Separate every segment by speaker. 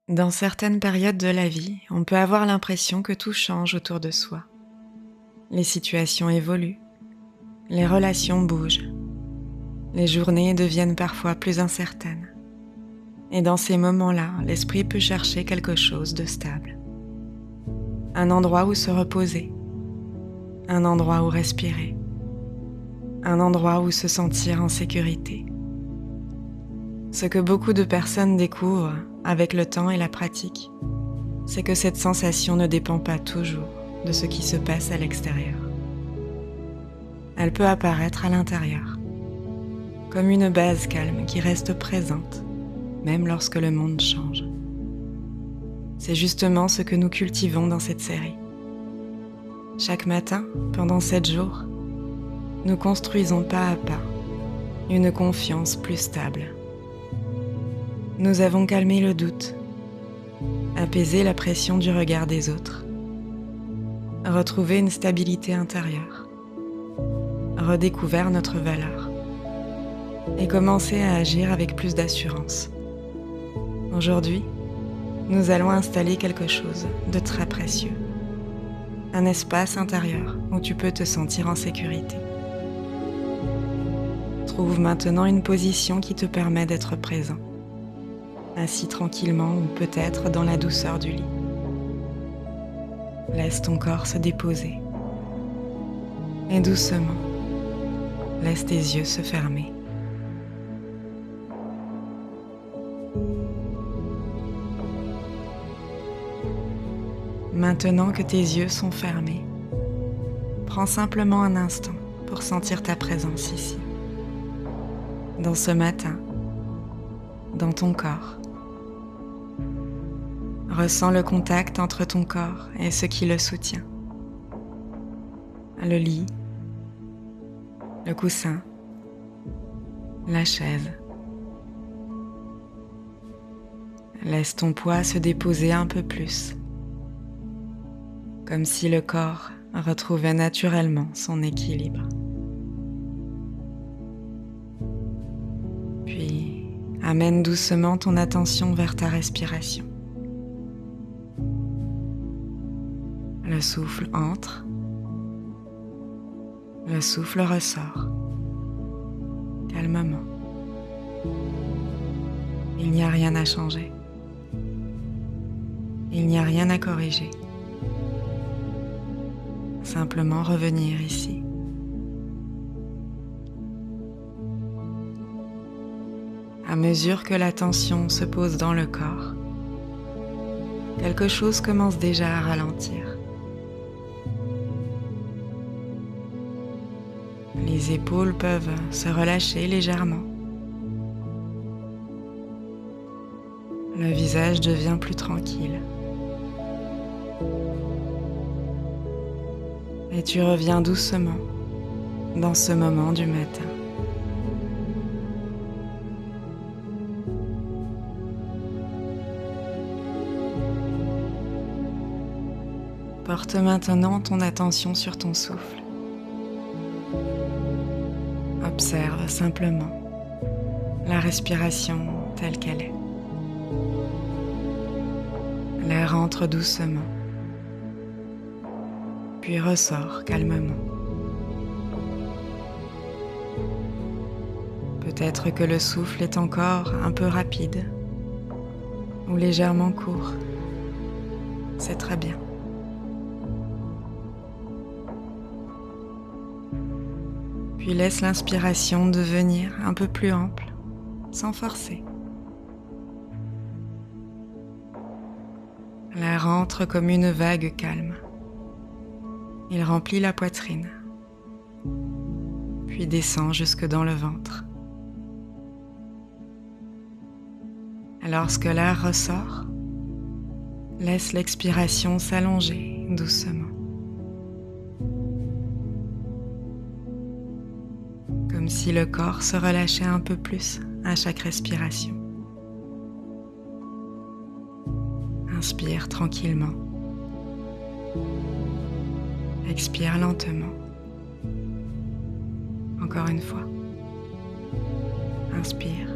Speaker 1: Dans certaines périodes de la vie, on peut avoir l'impression que tout change autour de soi. Les situations évoluent, les relations bougent, les journées deviennent parfois plus incertaines. Et dans ces moments-là, l'esprit peut chercher quelque chose de stable. Un endroit où se reposer, un endroit où respirer, un endroit où se sentir en sécurité. Ce que beaucoup de personnes découvrent avec le temps et la pratique, c'est que cette sensation ne dépend pas toujours de ce qui se passe à l'extérieur. Elle peut apparaître à l'intérieur, comme une base calme qui reste présente, même lorsque le monde change. C'est justement ce que nous cultivons dans cette série. Chaque matin, pendant 7 jours, nous construisons pas à pas une confiance plus stable. Nous avons calmé le doute, apaisé la pression du regard des autres, retrouvé une stabilité intérieure, redécouvert notre valeur et commencé à agir avec plus d'assurance. Aujourd'hui, nous allons installer quelque chose de très précieux, un espace intérieur où tu peux te sentir en sécurité. Trouve maintenant une position qui te permet d'être présent, assis tranquillement ou peut-être dans la douceur du lit. Laisse ton corps se déposer et doucement, laisse tes yeux se fermer. Maintenant que tes yeux sont fermés, prends simplement un instant pour sentir ta présence ici, dans ce matin, dans ton corps. Ressens le contact entre ton corps et ce qui le soutient. Le lit, le coussin, la chaise. Laisse ton poids se déposer un peu plus, comme si le corps retrouvait naturellement son équilibre. Puis, amène doucement ton attention vers ta respiration. Le souffle entre, le souffle ressort, calmement. Il n'y a rien à changer. Il n'y a rien à corriger. Simplement revenir ici. À mesure que la tension se pose dans le corps, quelque chose commence déjà à ralentir. Les épaules peuvent se relâcher légèrement. Le visage devient plus tranquille. Et tu reviens doucement dans ce moment du matin. Porte maintenant ton attention sur ton souffle. Observe simplement la respiration telle qu'elle est. L'air entre doucement, puis ressort calmement. Peut-être que le souffle est encore un peu rapide ou légèrement court. C'est très bien. Puis laisse l'inspiration devenir un peu plus ample, sans forcer. L'air entre comme une vague calme. Il remplit la poitrine, puis descend jusque dans le ventre. Lorsque l'air ressort, laisse l'expiration s'allonger doucement. Comme si le corps se relâchait un peu plus à chaque respiration. Inspire tranquillement. Expire lentement. Encore une fois. Inspire.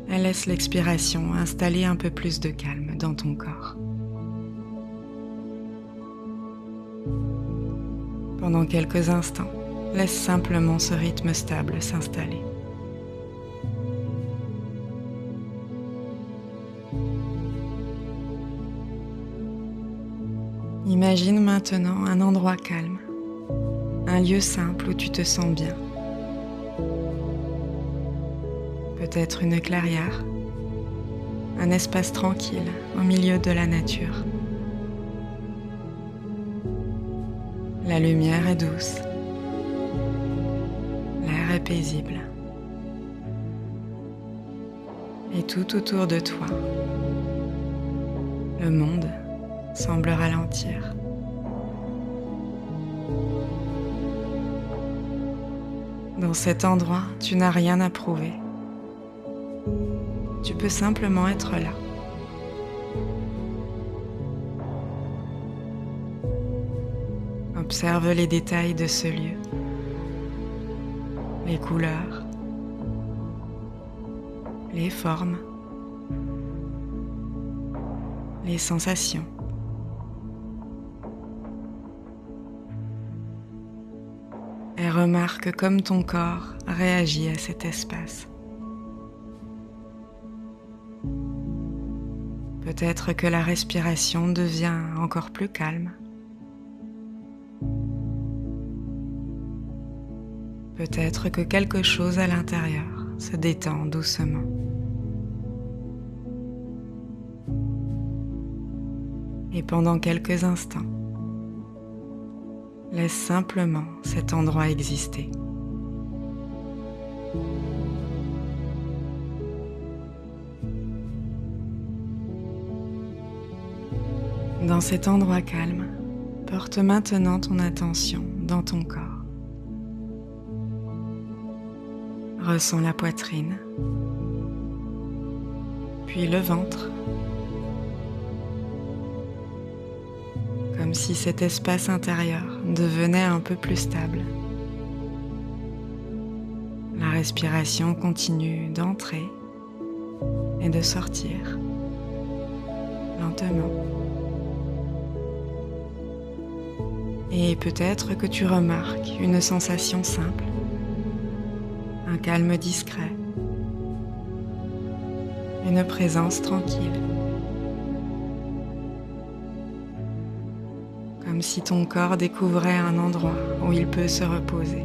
Speaker 1: et laisse l'expiration installer un peu plus de calme dans ton corps. Pendant quelques instants, laisse simplement ce rythme stable s'installer. Imagine maintenant un endroit calme, un lieu simple où tu te sens bien. Peut-être une clairière, un espace tranquille au milieu de la nature. La lumière est douce, l'air est paisible. Et tout autour de toi, le monde semble ralentir. Dans cet endroit, tu n'as rien à prouver. Tu peux simplement être là. Observe les détails de ce lieu, les couleurs, les formes, les sensations. Et remarque comme ton corps réagit à cet espace. Peut-être que la respiration devient encore plus calme. Peut-être que quelque chose à l'intérieur se détend doucement. Et pendant quelques instants, laisse simplement cet endroit exister. Dans cet endroit calme, porte maintenant ton attention dans ton corps. Ressens la poitrine, puis le ventre, comme si cet espace intérieur devenait un peu plus stable. La respiration continue d'entrer et de sortir, lentement. Et peut-être que tu remarques une sensation simple, un calme discret, une présence tranquille. Comme si ton corps découvrait un endroit où il peut se reposer.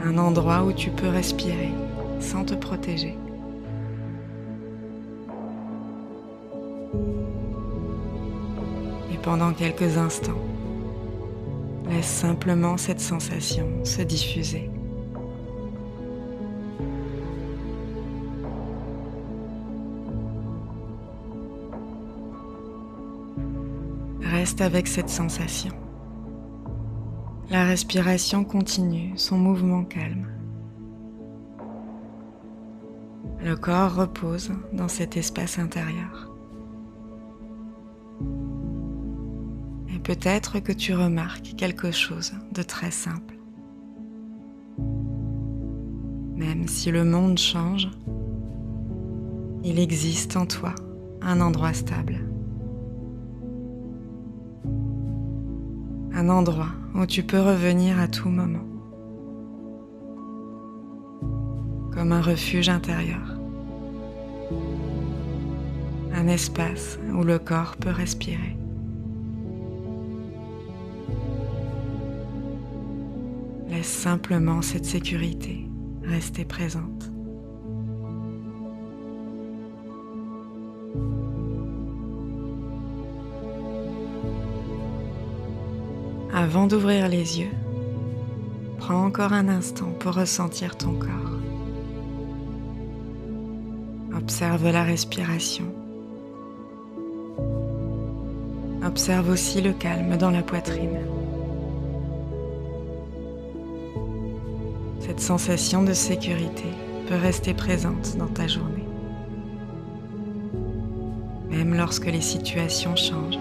Speaker 1: Un endroit où tu peux respirer sans te protéger. Et pendant quelques instants, laisse simplement cette sensation se diffuser. Reste avec cette sensation. La respiration continue son mouvement calme. Le corps repose dans cet espace intérieur. Et peut-être que tu remarques quelque chose de très simple. Même si le monde change, il existe en toi un endroit stable. Un endroit où tu peux revenir à tout moment, comme un refuge intérieur, un espace où le corps peut respirer. Laisse simplement cette sécurité rester présente. Avant d'ouvrir les yeux, prends encore un instant pour ressentir ton corps. Observe la respiration. Observe aussi le calme dans la poitrine. Cette sensation de sécurité peut rester présente dans ta journée, même lorsque les situations changent.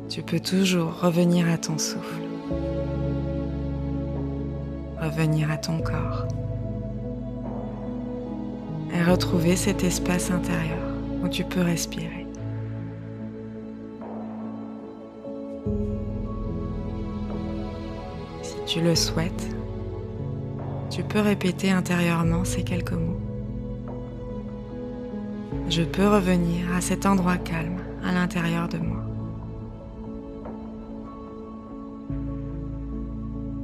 Speaker 1: Tu peux toujours revenir à ton souffle. revenir à ton corps et retrouver cet espace intérieur où tu peux respirer. Si tu le souhaites, tu peux répéter intérieurement ces quelques mots. Je peux revenir à cet endroit calme à l'intérieur de moi.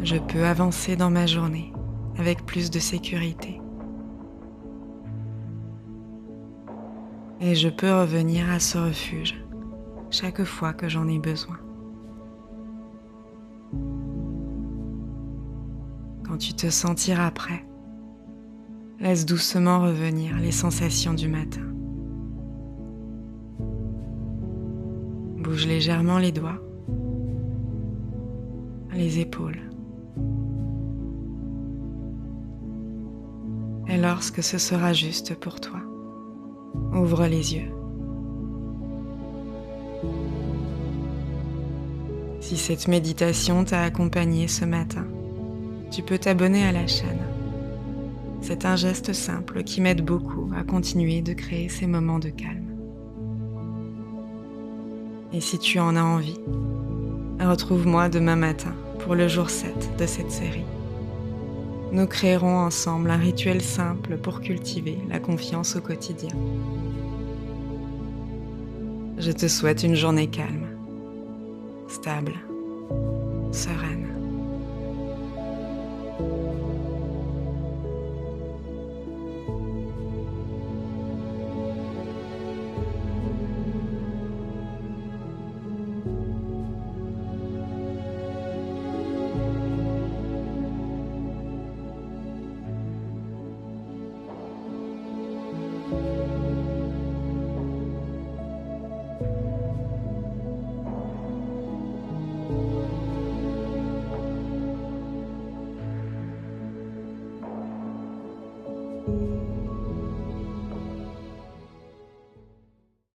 Speaker 1: Je peux avancer dans ma journée avec plus de sécurité. Et je peux revenir à ce refuge chaque fois que j'en ai besoin. Quand tu te sentiras prêt, laisse doucement revenir les sensations du matin. Bouge légèrement les doigts, les épaules. Et lorsque ce sera juste pour toi, ouvre les yeux. Si cette méditation t'a accompagné ce matin, tu peux t'abonner à la chaîne. C'est un geste simple qui m'aide beaucoup à continuer de créer ces moments de calme. Et si tu en as envie, retrouve-moi demain matin pour le jour 7 de cette série. Nous créerons ensemble un rituel simple pour cultiver la confiance au quotidien. Je te souhaite une journée calme, stable, sereine.